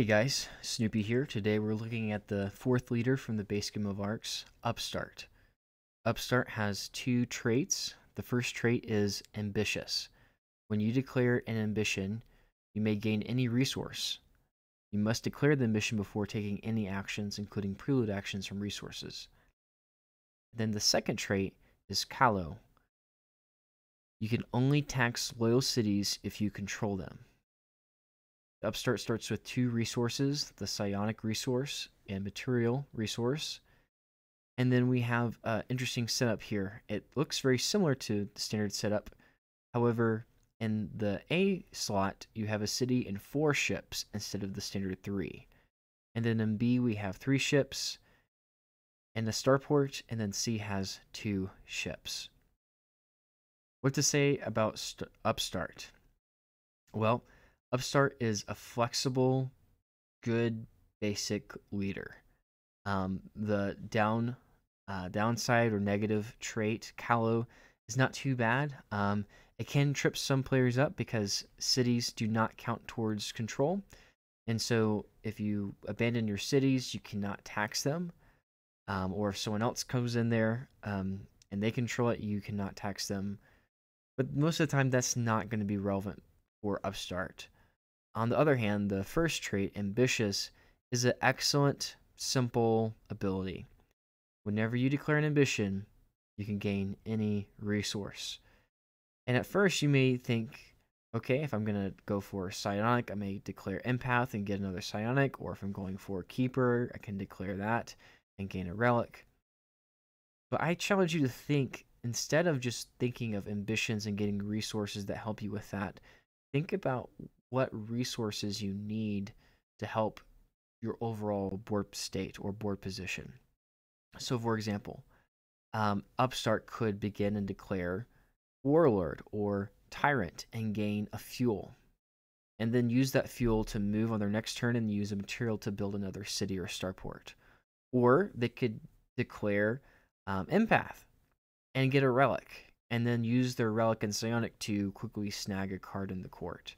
Guys, Snoopy here. Today we're looking at the fourth leader from the base game of Arcs, Upstart. Upstart has two traits. The first trait is ambitious. When you declare an ambition, you may gain any resource. You must declare the ambition before taking any actions, including prelude actions from resources. Then the second trait is callow. You can only tax loyal cities if you control them. Upstart starts with two resources, the psionic resource and material resource. And then we have an interesting setup here. It looks very similar to the standard setup. However, in the A slot, you have a city and 4 ships instead of the standard 3. And then in B, we have 3 ships and a starport, and then C has 2 ships. What to say about Upstart? Well, Upstart is a flexible, good, basic leader. The downside or negative trait, callow, is not too bad. It can trip some players up because cities do not count towards control. And so if you abandon your cities, you cannot tax them. Or if someone else comes in there and they control it, you cannot tax them. But most of the time, that's not going to be relevant for Upstart. On the other hand, the first trait, ambitious, is an excellent, simple ability. Whenever you declare an ambition, you can gain any resource. And at first, you may think, okay, if I'm going to go for psionic, I may declare empath and get another psionic, or if I'm going for keeper, I can declare that and gain a relic. But I challenge you to think, instead of just thinking of ambitions and getting resources that help you with that, think about what resources you need to help your overall board state or board position. So, for example, Upstart could begin and declare Warlord or Tyrant and gain a fuel, and then use that fuel to move on their next turn and use a material to build another city or starport. Or they could declare Empath and get a relic, and then use their relic and psionic to quickly snag a card in the court.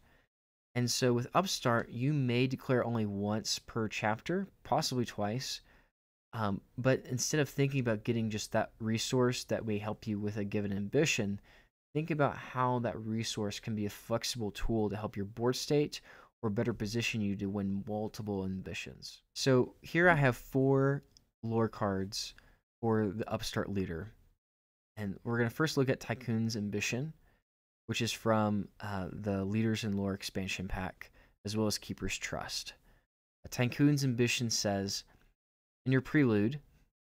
And so with Upstart, you may declare only once per chapter, possibly twice. But instead of thinking about getting just that resource that may help you with a given ambition, think about how that resource can be a flexible tool to help your board state or better position you to win multiple ambitions. So here I have 4 lore cards for the Upstart leader. And we're going to first look at Tycoon's Ambition, which is from the Leaders in Lore expansion pack, as well as Keeper's Trust. Tycoon's Ambition says, in your prelude,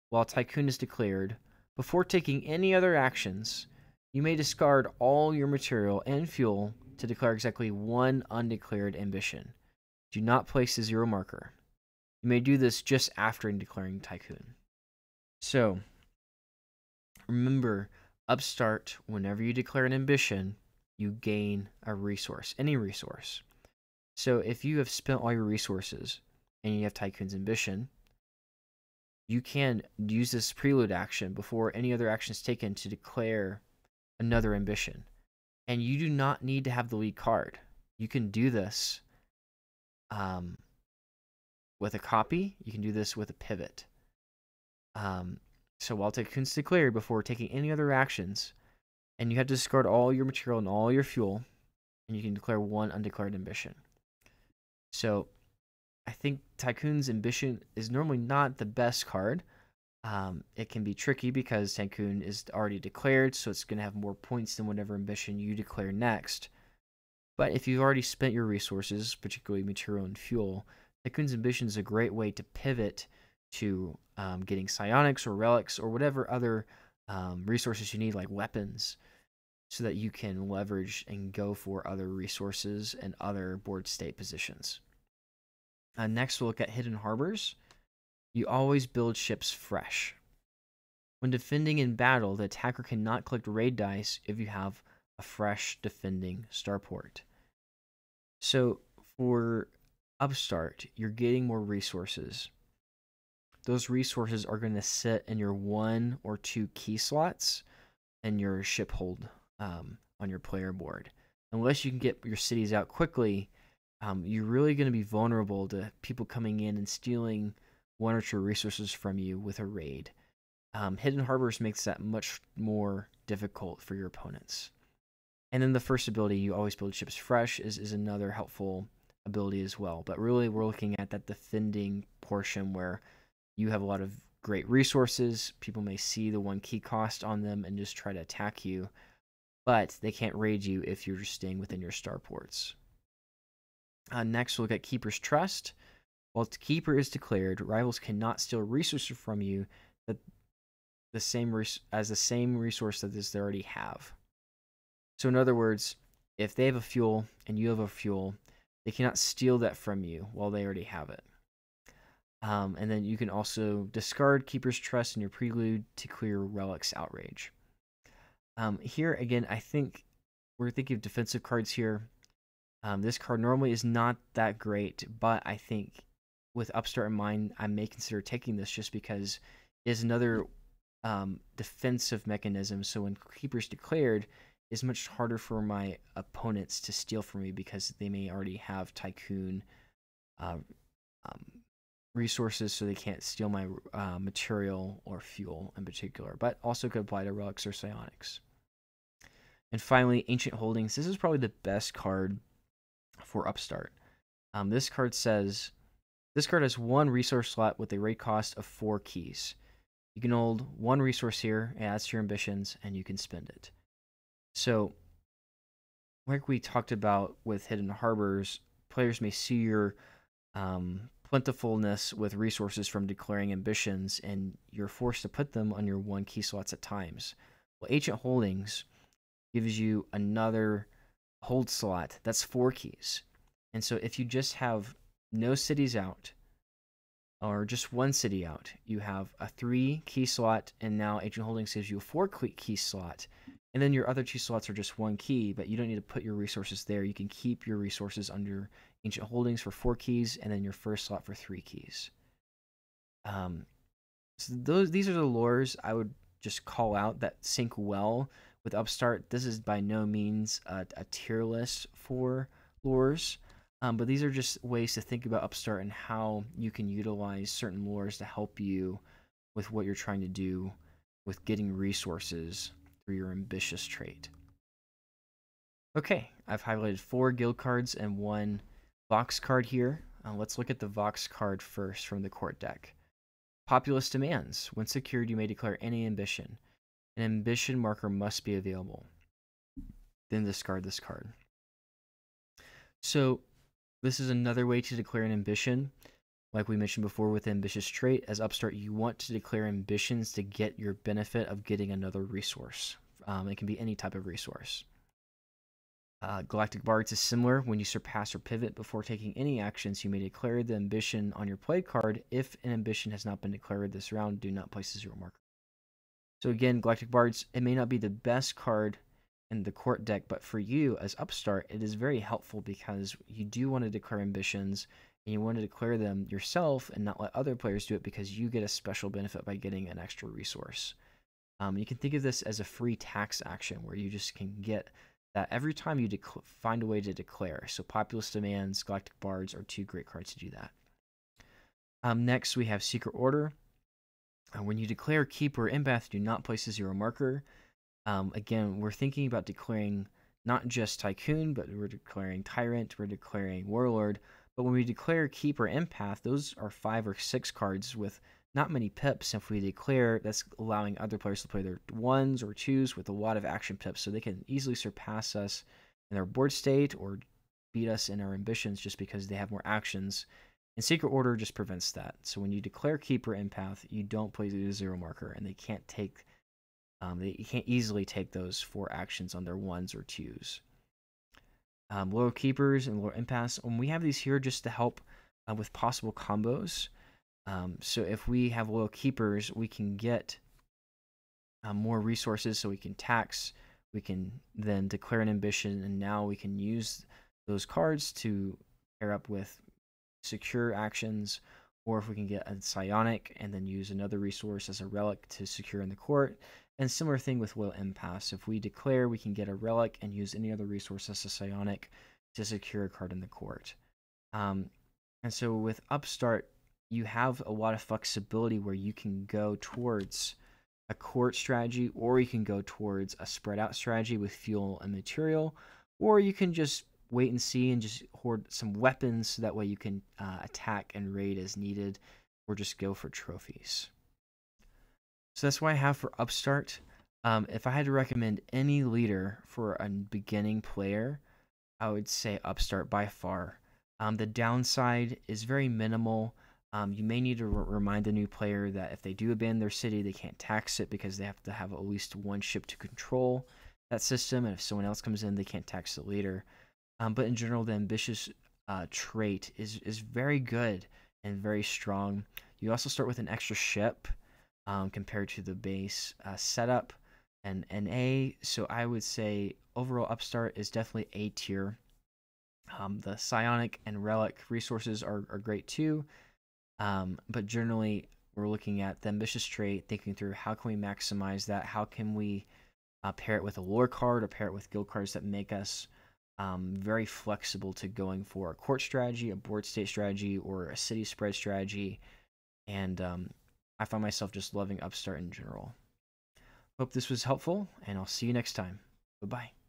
while Tycoon is declared, before taking any other actions, you may discard all your material and fuel to declare exactly 1 undeclared ambition. Do not place a 0 marker. You may do this just after declaring Tycoon. So, remember, Upstart, whenever you declare an ambition, you gain a resource, any resource. So if you have spent all your resources and you have Tycoon's Ambition, you can use this prelude action before any other action is taken to declare another ambition. And you do not need to have the lead card. You can do this with a copy. You can do this with a pivot. So while Tycoon's declared before taking any other actions, and you have to discard all your material and all your fuel, and you can declare 1 undeclared ambition. So I think Tycoon's Ambition is normally not the best card. It can be tricky because Tycoon is already declared, so it's going to have more points than whatever ambition you declare next. But if you've already spent your resources, particularly material and fuel, Tycoon's Ambition is a great way to pivot to getting psionics or relics or whatever other resources you need, like weapons, so that you can leverage and go for other resources and other board state positions. Next, we'll look at Hidden Harbors. You always build ships fresh. When defending in battle, the attacker cannot collect raid dice if you have a fresh defending starport. So for Upstart, you're getting more resources. Those resources are going to sit in your 1 or 2 key slots and your ship hold on your player board. Unless you can get your cities out quickly, you're really going to be vulnerable to people coming in and stealing one or two resources from you with a raid. Hidden Harbors makes that much more difficult for your opponents. And then the first ability, you always build ships fresh, is another helpful ability as well. But really, we're looking at that defending portion where you have a lot of great resources. People may see the 1 key cost on them and just try to attack you, but they can't raid you if you're just staying within your starports. Next, we'll look at Keeper's Trust. While Keeper is declared, rivals cannot steal resources from you that the same resource that they already have. So in other words, if they have a fuel and you have a fuel, they cannot steal that from you while they already have it. And then you can also discard Keeper's Trust in your prelude to clear Relic's Outrage. Here, again, I think we're thinking of defensive cards here. This card normally is not that great, but I think with Upstart in mind, I may consider taking this just because it is another defensive mechanism. So when Keeper's declared, it's much harder for my opponents to steal from me because they may already have Tycoon resources, so they can't steal my material or fuel in particular, but also could apply to relics or psionics. And finally, Ancient Holdings. This is probably the best card for Upstart. This card has 1 resource slot with a raid cost of 4 keys. You can hold 1 resource here, it adds to your ambitions, and you can spend it. So, like we talked about with Hidden Harbors, players may see your plentifulness with resources from declaring ambitions, and you're forced to put them on your 1 key slots at times. Well, Ancient Holdings gives you another hold slot that's 4 keys. And so if you just have no cities out, or just 1 city out, you have a 3 key slot, and now Ancient Holdings gives you a 4 key slot. And then your other 2 slots are just 1 key, but you don't need to put your resources there. You can keep your resources under Ancient Holdings for 4 keys, and then your first slot for 3 keys. So these are the lures I would just call out that sync well with Upstart. This is by no means a tier list for lures, but these are just ways to think about Upstart and how you can utilize certain lures to help you with what you're trying to do with getting resources through your ambitious trait. Okay, I've highlighted 4 guild cards and 1 Vox card here. Let's look at the Vox card first from the court deck. Populous Demands. When secured, you may declare any ambition. An ambition marker must be available. Then discard this card. So this is another way to declare an ambition. Like we mentioned before with ambitious trait, as Upstart, you want to declare ambitions to get your benefit of getting another resource. It can be any type of resource. Galactic Bards is similar. When you surpass or pivot before taking any actions, you may declare the ambition on your play card. If an ambition has not been declared this round, do not place a 0 marker. So again, Galactic Bards, it may not be the best card in the court deck, but for you as Upstart, it is very helpful because you do want to declare ambitions, and you want to declare them yourself and not let other players do it because you get a special benefit by getting an extra resource. You can think of this as a free tax action where you just can get that every time you find a way to declare. So Populous Demands, Galactic Bards are 2 great cards to do that. Next, we have Secret Order. When you declare Keeper or Empath, do not place a 0 marker. Again, we're thinking about declaring not just Tycoon, but we're declaring Tyrant, we're declaring Warlord. But when we declare Keeper or Empath, those are 5 or 6 cards with not many pips. If we declare, that's allowing other players to play their 1s or 2s with a lot of action pips, so they can easily surpass us in their board state or beat us in our ambitions just because they have more actions. And Secret Order just prevents that. So when you declare Keeper Empath, you don't place a 0 marker, and they can't easily take those 4 actions on their 1s or 2s. Loyal Keepers and Loyal Empaths, and we have these here just to help with possible combos. So if we have Loyal Keepers, we can get more resources, so we can tax, we can then declare an ambition, and now we can use those cards to pair up with secure actions, or if we can get a psionic and then use another resource as a relic to secure in the court. And similar thing with Loyal Empaths. If we declare, we can get a relic and use any other resource as a psionic to secure a card in the court. Um, and so with Upstart, you have a lot of flexibility where you can go towards a court strategy, or you can go towards a spread out strategy with fuel and material, or you can just wait and see and just hoard some weapons so that way you can attack and raid as needed, or just go for trophies. So that's what I have for Upstart. If I had to recommend any leader for a beginning player, I would say Upstart by far. The downside is very minimal. You may need to remind the new player that if they do abandon their city, they can't tax it because they have to have at least one ship to control that system. And if someone else comes in, they can't tax it later. But in general, the ambitious trait is very good and very strong. You also start with an extra ship compared to the base setup and an A. So I would say overall Upstart is definitely A tier. The psionic and relic resources are great too, but generally we're looking at the ambitious trait, thinking through how can we maximize that, how can we pair it with a lore card or pair it with guild cards that make us very flexible to going for a court strategy, a board state strategy, or a city spread strategy. And I find myself just loving Upstart in general. Hope this was helpful, and I'll see you next time. Bye-bye.